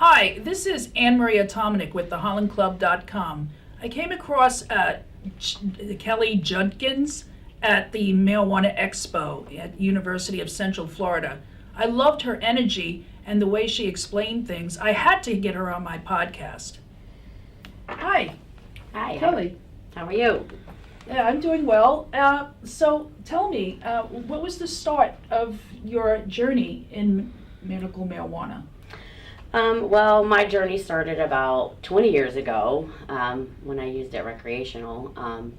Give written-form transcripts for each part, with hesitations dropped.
Hi, this is Anne Marie Tominik with thehollandclub.com. I came across Kelly Judkins at the Marijuana Expo at University of Central Florida. I loved her energy and the way she explained things. I had to get her on my podcast. Hi. Hi. Kelly. How are you? Yeah, I'm doing well. So tell me, what was the start of your journey in medical marijuana? Well, my journey started about 20 years ago when I used it recreational,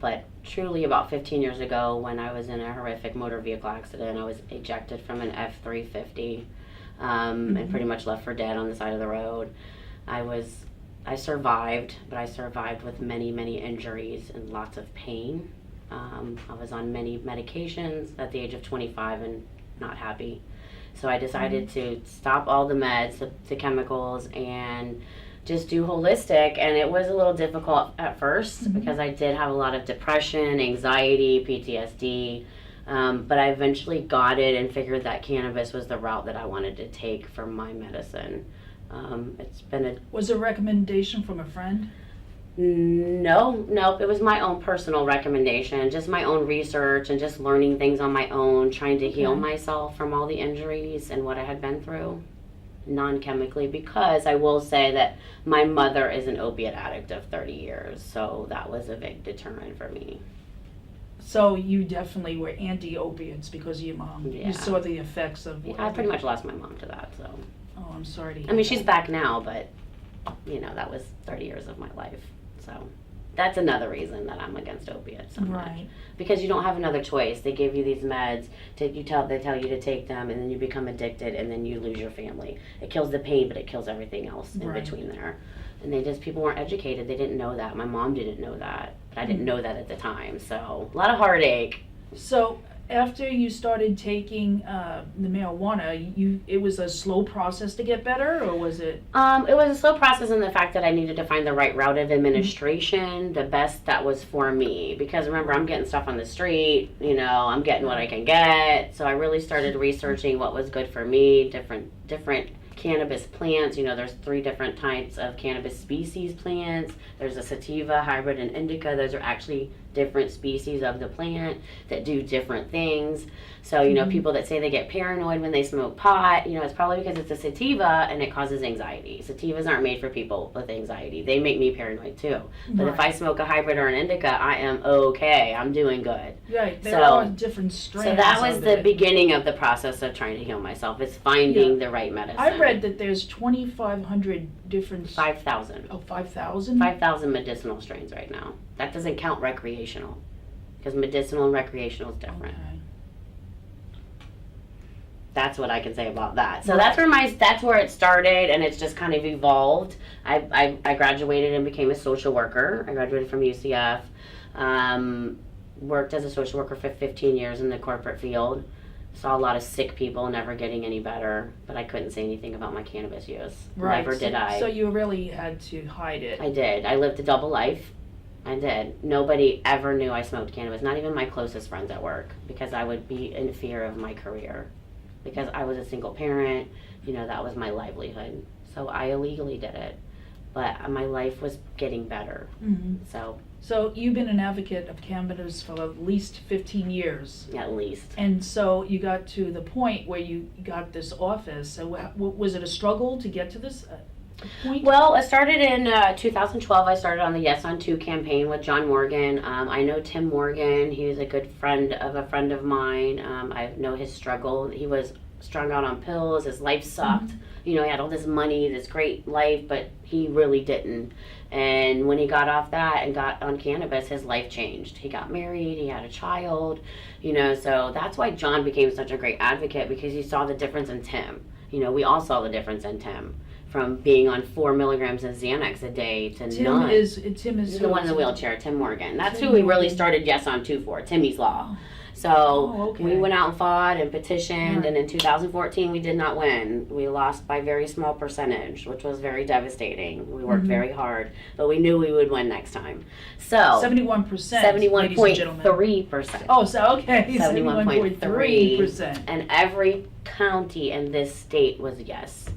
but truly about 15 years ago when I was in a horrific motor vehicle accident. I was ejected from an F-350 and pretty much left for dead on the side of the road. I survived, but I survived with many, many injuries and lots of pain. I was on many medications at the age of 25 and not happy. So I decided to stop all the meds, the chemicals, and just do holistic. And it was a little difficult at first because I did have a lot of depression, anxiety, PTSD. But I eventually got it and figured that cannabis was the route that I wanted to take for my medicine. Was it a recommendation from a friend? No, it was my own personal recommendation, just my own research and just learning things on my own, trying to heal myself from all the injuries and what I had been through non-chemically, because I will say that my mother is an opiate addict of 30 years, so that was a big deterrent for me. So you definitely were anti-opiates because of your mom. Yeah. You saw the effects of... Yeah, I pretty much lost my mom to that, so. Oh, I'm sorry to hear I mean, she's that. back now, but, that was 30 years of my life. So that's another reason that I'm against opiates so much. Because you don't have another choice. They give you these meds, they tell you to take them, and then you become addicted, and then you lose your family. It kills the pain, but it kills everything else in between there. And people weren't educated. They didn't know that. My mom didn't know that, but I didn't know that at the time. So a lot of heartache. So after you started taking the marijuana, it was a slow process to get better, or was it? It was a slow process in the fact that I needed to find the right route of administration, the best that was for me. Because remember, I'm getting stuff on the street, I'm getting what I can get. So I really started researching what was good for me, different cannabis plants. There's 3 different types of cannabis species plants. There's a sativa, hybrid, and indica. Those are actually different species of the plant that do different things. So, people that say they get paranoid when they smoke pot, it's probably because it's a sativa and it causes anxiety. Sativas aren't made for people with anxiety. They make me paranoid too. But if I smoke a hybrid or an indica, I am okay. I'm doing good. Right. There are different strains. So that was the beginning of the process of trying to heal myself, is finding the right medicine. I read that there's 2,500 different... 5,000. Oh, 5,000? 5,000 medicinal strains right now. That doesn't count recreational, because medicinal and recreational is different. Okay. That's what I can say about that. So that's where it started, and it's just kind of evolved. I graduated and became a social worker. I graduated from UCF. Worked as a social worker for 15 years in the corporate field. Saw a lot of sick people never getting any better, but I couldn't say anything about my cannabis use. Never did I. So you really had to hide it. I did. I lived a double life. I did. Nobody ever knew I smoked cannabis, not even my closest friends at work, because I would be in fear of my career. Because I was a single parent, that was my livelihood. So I illegally did it. But my life was getting better. So you've been an advocate of cannabis for at least 15 years. At least. And so you got to the point where you got this office. So was it a struggle to get to this point? Well, it started in 2012. I started on the Yes on 2 campaign with John Morgan. I know Tim Morgan. He was a good friend of mine. I know his struggle. He was strung out on pills. His life sucked. He had all this money, this great life, but he really didn't. And when he got off that and got on cannabis, his life changed. He got married, he had a child, so that's why John became such a great advocate, because he saw the difference in Tim. We all saw the difference in Tim, from being on 4 milligrams of Xanax a day to none. Tim is the one in the wheelchair, Tim Morgan. That's who we really started Yes on 2 for, Timmy's Law. So we went out and fought and petitioned, and in 2014 we did not win. We lost by a very small percentage, which was very devastating. We worked very hard, but we knew we would win next time. So 71%. 71.3%. Oh, so okay, 71.3%. percent. And every county in this state was yes.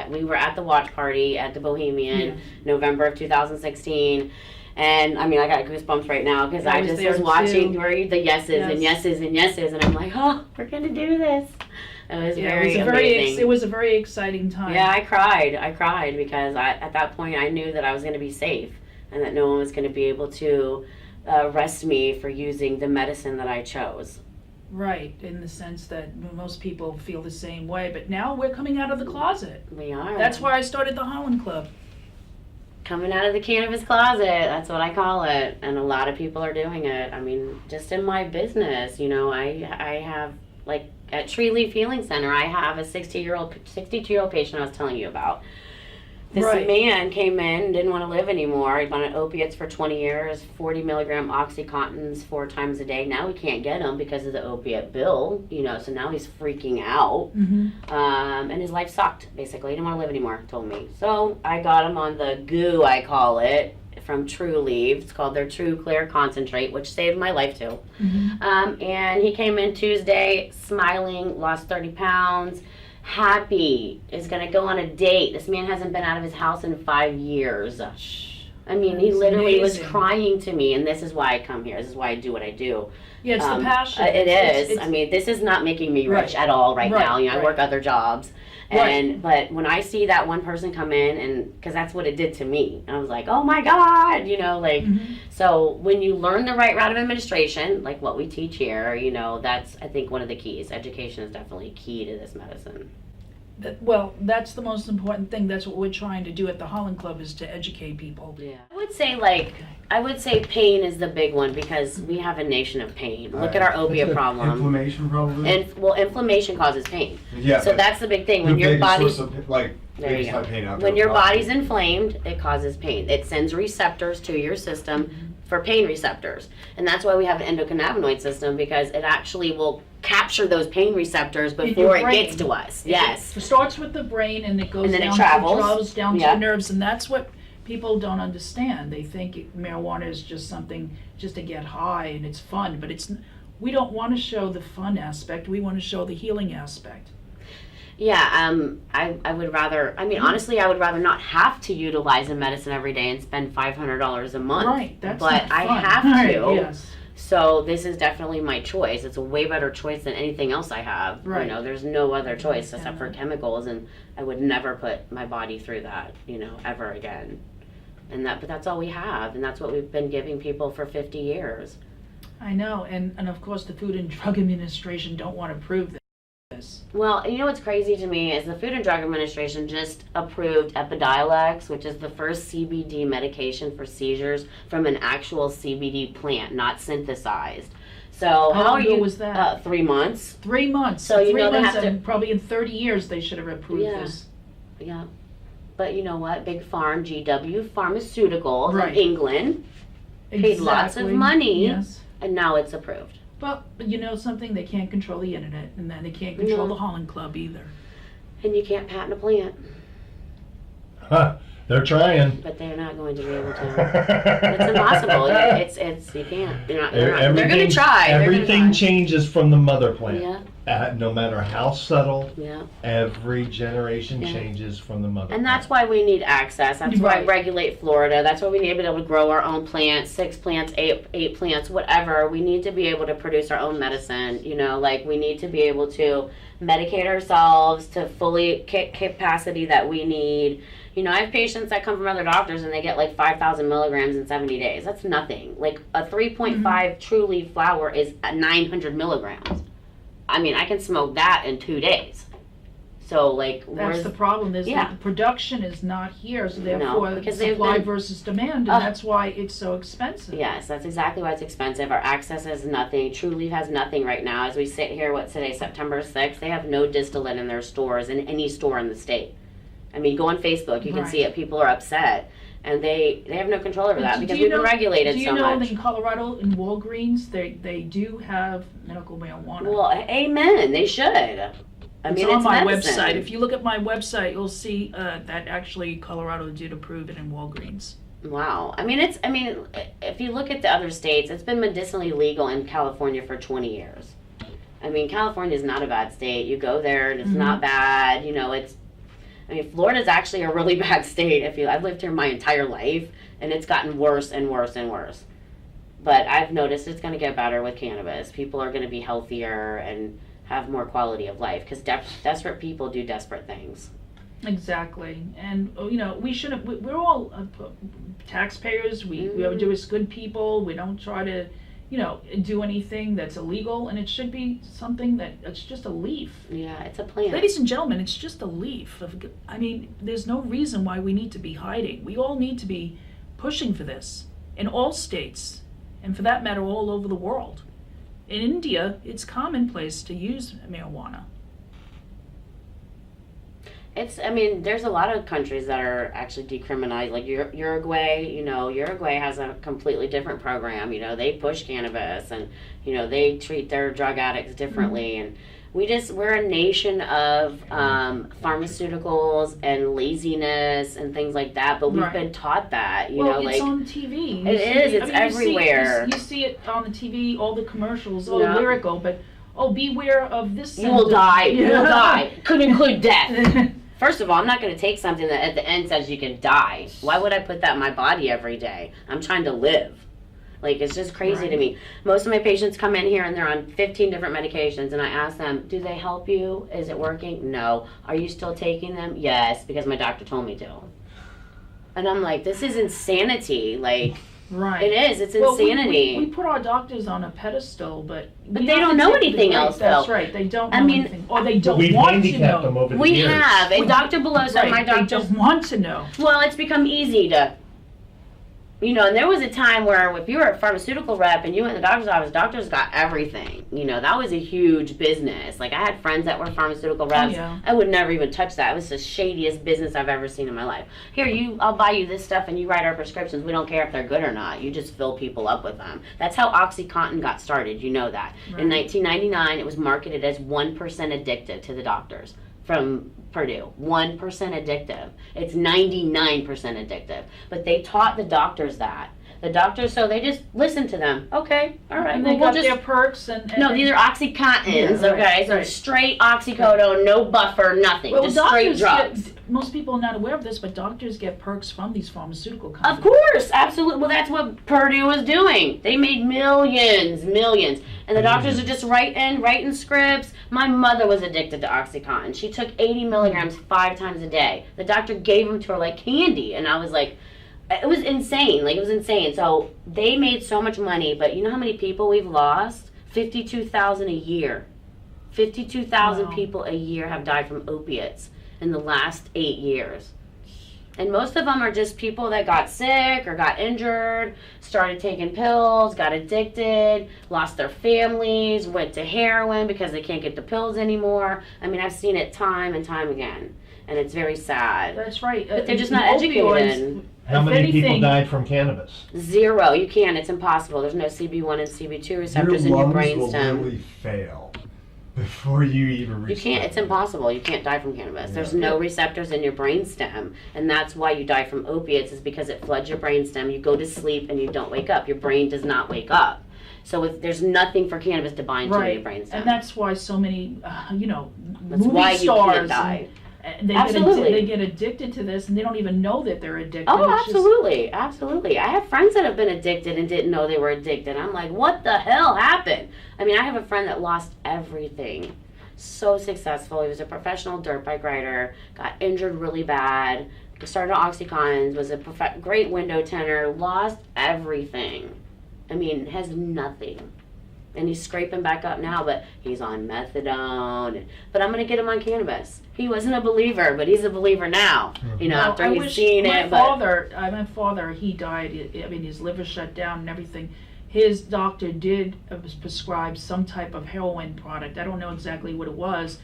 We were at the watch party at the Bohemian, November of 2016. And I mean, I got goosebumps right now because I just was watching the yeses and yeses and yeses, and I'm like, oh, we're gonna do this. It was very amazing. It was a very exciting time. Yeah, I cried because at that point I knew that I was gonna be safe and that no one was gonna be able to arrest me for using the medicine that I chose. Right, in the sense that most people feel the same way, but now we're coming out of the closet. We are. That's why I started the Holland Club. Coming out of the cannabis closet, that's what I call it, and a lot of people are doing it. I mean, just in my business, you know, I have, like, at TreeLeaf Healing Center, I have a 62-year-old patient I was telling you about. This man came in and didn't want to live anymore. He'd been on opiates for 20 years, 40 milligram Oxycontins 4 times a day. Now he can't get them because of the opiate bill, you know, so now he's freaking out. And his life sucked, basically. He didn't want to live anymore, told me. So I got him on the goo, I call it, from TreeLeaf. It's called their True Clear Concentrate, which saved my life too. And he came in Tuesday, smiling, lost 30 pounds. Happy, is going to go on a date. This man hasn't been out of his house in 5 years. I mean, he literally was crying to me, and this is why I come here. This is why I do what I do. Yeah, it's the passion. It is. I mean, this is not making me rich at all right now. You know, I work other jobs. But when I see that one person come in, and because that's what it did to me, I was like, oh my God, you know, like, so when you learn the right route of administration, like what we teach here, you know, that's, I think, one of the keys. Education is definitely key to this medicine. Well, that's the most important thing. That's what we're trying to do at the Holland Club, is to educate people. Yeah. I would say pain is the big one because we have a nation of pain. Look at our opiate problem. Inflammation probably? Inflammation causes pain. Yeah. So that's the big thing. When your body's when your body's inflamed, it causes pain. It sends receptors to your system for pain receptors. And that's why we have an endocannabinoid system, because it actually will capture those pain receptors before it gets to us. Yes. It starts with the brain and it goes and then down, it travels down to the nerves, and that's what people don't understand. They think marijuana is just something just to get high and it's fun, but it's. We don't want to show the fun aspect. We want to show the healing aspect. Yeah, I would rather, I mean, honestly, I would rather not have to utilize a medicine every day and spend $500 a month. Right, that's but not fun. I have to. Yes. So this is definitely my choice. It's a way better choice than anything else I have. Right. You know, there's no other choice except for chemicals, and I would never put my body through that, you know, ever again. But that's all we have, and that's what we've been giving people for 50 years. I know, and of course the Food and Drug Administration don't want to prove this. Well, you know what's crazy to me is the Food and Drug Administration just approved Epidiolex, which is the first CBD medication for seizures from an actual CBD plant, not synthesized. So how long ago was that? 3 months. 3 months. So you know they have to, probably in 30 years they should have approved this. Yeah. But you know what? Big Farm, GW Pharmaceuticals in England paid lots of money, and now it's approved. Well, you know something? They can't control the internet, and then they can't control the Holland Club either. And you can't patent a plant. They're trying. But they're not going to be able to. It's impossible. It's you can't. They're going to try. Everything changes from the mother plant. Yeah. No matter how subtle, yeah. Every generation changes from the mother. And that's why we need access. That's why I regulate Florida. That's why we need to be able to grow our own plants, 6 plants, 8 plants, whatever. We need to be able to produce our own medicine. You know, like we need to be able to medicate ourselves to fully capacity that we need. You know, I have patients that come from other doctors and they get like 5,000 milligrams in 70 days. That's nothing. Like a 3.5 TreeLeaf flower is 900 milligrams. I mean, I can smoke that in 2 days. So, like, that's the problem. Is that the production is not here, so therefore because supply versus demand, and that's why it's so expensive. Yes, that's exactly why it's expensive. Our access has nothing. TreeLeaf has nothing right now. As we sit here, what's today, September 6th, they have no distillate in their stores, in any store in the state. I mean, go on Facebook, you can see it. People are upset. And they have no control over that because we've been regulated so much. Do you know in Colorado, in Walgreens, they do have medical marijuana? Well, amen. They should. I mean, it's on my medicine. website. If you look at my website, you'll see that actually Colorado did approve it in Walgreens. Wow. I mean, if you look at the other states, it's been medicinally legal in California for 20 years. I mean, California is not a bad state. You go there and it's not bad. You know, I mean, Florida's actually a really bad state. I've lived here my entire life, and it's gotten worse and worse and worse. But I've noticed it's going to get better with cannabis. People are going to be healthier and have more quality of life because desperate people do desperate things. Exactly. And, we shouldn't, we're all taxpayers. We do as good people. We don't try to, do anything that's illegal. And it should be something it's just a leaf. Yeah, it's a plant. Ladies and gentlemen, it's just a leaf. I mean, there's no reason why we need to be hiding. We all need to be pushing for this in all states. And for that matter, all over the world. In India, it's commonplace to use marijuana. There's a lot of countries that are actually decriminalized, like Uruguay. Uruguay has a completely different program. They push cannabis, and they treat their drug addicts differently. And we're a nation of pharmaceuticals and laziness and things like that. But we've been taught that. It's on TV. It's everywhere. You see it on the TV, all the commercials. Oh, lyrical, but beware of this. You will die. You will die. Could include death. First of all, I'm not going to take something that at the end says you can die. Why would I put that in my body every day? I'm trying to live. It's just crazy to me. Most of my patients come in here and they're on 15 different medications, and I ask them, do they help you? Is it working? No. Are you still taking them? Yes, because my doctor told me to. And I'm like, this is insanity. Right. It is. It's insanity. We put our doctors on a pedestal, but they don't know anything else, though. That's right. They don't know anything. Or they don't want to know. Them over the we years. have. And Dr. Beloso, my doctor. They don't want to know. Well, it's become easy to... and there was a time where if you were a pharmaceutical rep and you went to the doctor's office, doctors got everything. That was a huge business. I had friends that were pharmaceutical reps. Yeah. I would never even touch that. It was the shadiest business I've ever seen in my life. Here, I'll buy you this stuff and you write our prescriptions. We don't care if they're good or not. You just fill people up with them. That's how OxyContin got started. You know that. Right. In 1999, it was marketed as 1% addictive to the doctors from Purdue. 1% addictive. It's 99% addictive. But they taught the doctors that. The doctors, so they just listened to them. Okay, all right. And they got their perks and no, these are OxyContins, okay? So straight oxycodone, no buffer, nothing. Well, just straight drugs. Most people are not aware of this, but doctors get perks from these pharmaceutical companies. Of course, absolutely. Well, that's what Purdue was doing. They made millions. And the doctors are just writing scripts. My mother was addicted to OxyContin. She took 80 milligrams 5 times a day. The doctor gave them to her like candy. And I was like, it was insane. It was insane. So they made so much money, but you know how many people we've lost? 52,000 a year. 52,000 people a year have died from opiates in the last 8 years. And most of them are just people that got sick or got injured, started taking pills, got addicted, lost their families, went to heroin because they can't get the pills anymore. I've seen it time and time again. And it's very sad. That's right. But they're just not educated. How many people died from cannabis? 0. You can't. It's impossible. There's no CB1 and CB2 receptors in your brainstem. Your lungs will really fail before you even reach. You can't. It's impossible. You can't die from cannabis. There's no receptors in your brainstem, and that's why you die from opiates. Is because it floods your brainstem. You go to sleep and you don't wake up. Your brain does not wake up. So there's nothing for cannabis to bind to your brainstem. And that's why so many, that's movie why stars. You can't die. They get addicted to this, and they don't even know that they're addicted. Oh, absolutely. Absolutely. I have friends that have been addicted and didn't know they were addicted. I'm like, what the hell happened? I have a friend that lost everything. So successful. He was a professional dirt bike rider, got injured really bad, started on OxyContin, was a great window tinner, lost everything. Has nothing. And he's scraping back up now, but he's on methadone. But I'm going to get him on cannabis. He wasn't a believer, but he's a believer now. After he's seen it. My father, he died. His liver shut down and everything. His doctor did prescribe some type of heroin product. I don't know exactly what it was,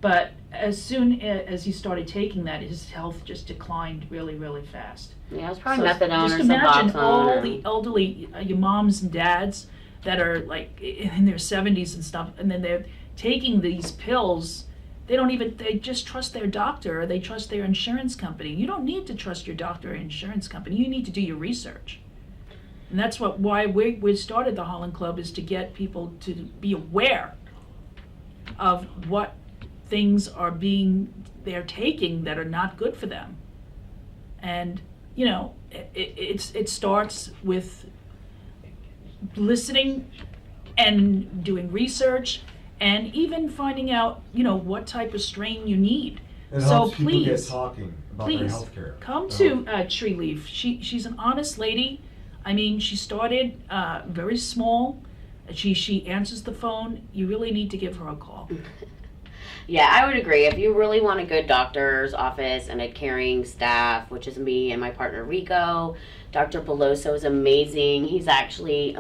but as soon as he started taking that, his health just declined really, really fast. Yeah, it was probably methadone or just some imagine all the elderly, your moms and dads that are in their 70s and stuff, and then they're taking these pills. They just trust their doctor, or they trust their insurance company. You don't need to trust your doctor or insurance company. You need to do your research. And that's why we started the Holland Club, is to get people to be aware of what things are being they're taking that are not good for them. And, you know, it starts with listening and doing research and even finding out, you know, what type of strain you need. It So helps people get please, talking about their please health care. come to TreeLeaf. She's an honest lady. I mean, she started very small. She answers the phone. You really need to give her a call. Yeah, I would agree. If you really want a good doctor's office and a caring staff, which is me and my partner Rico, Dr. Peloso is amazing. He's actually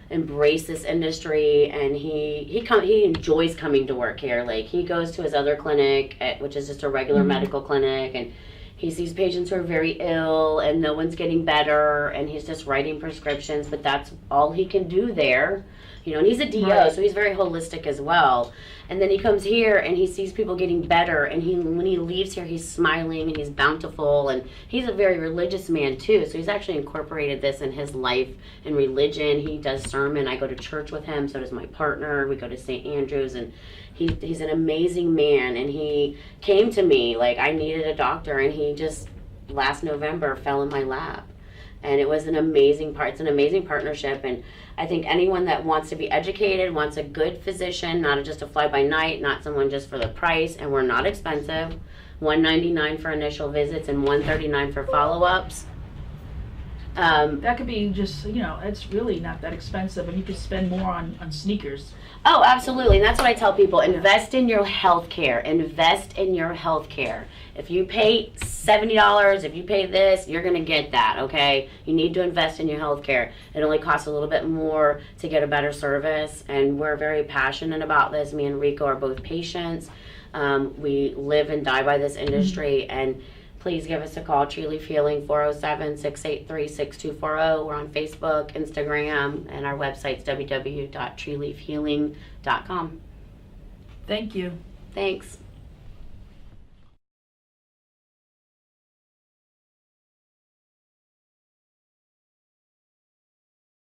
embraced this industry, and he enjoys coming to work here. Like, he goes to his other clinic, which is just a regular medical clinic, and he sees patients who are very ill and no one's getting better, and he's just writing prescriptions, but that's all he can do there. You know, and he's a DO, Right. so he's very holistic as well. And then he comes here and he sees people getting better, and when he leaves here, he's smiling and he's bountiful, and he's a very religious man too. So he's actually incorporated this in his life and religion. He does sermon. I go to church with him. So does my partner. We go to St. Andrews, and he's an amazing man. And he came to me like I needed a doctor, and he just last November fell in my lap. And it was an amazing it's an amazing partnership, and I think anyone that wants to be educated, wants a good physician, not just a fly-by-night, not someone just for the price, and we're not expensive, $199 for initial visits and $139 for follow-ups. That could be just, you know, it's really not that expensive, and you could spend more on sneakers. Oh, absolutely. And that's what I tell people. Invest in your health care. Invest in your health care. If you pay $70, if you pay this, you're going to get that, okay? You need to invest in your health care. It only costs a little bit more to get a better service, and we're very passionate about this. Me and Rico are both patients. We live and die by this industry, and please give us a call, TreeLeaf Healing, 407-683-6240. We're on Facebook, Instagram, and our website's www.treeleafhealing.com. Thank you. Thanks.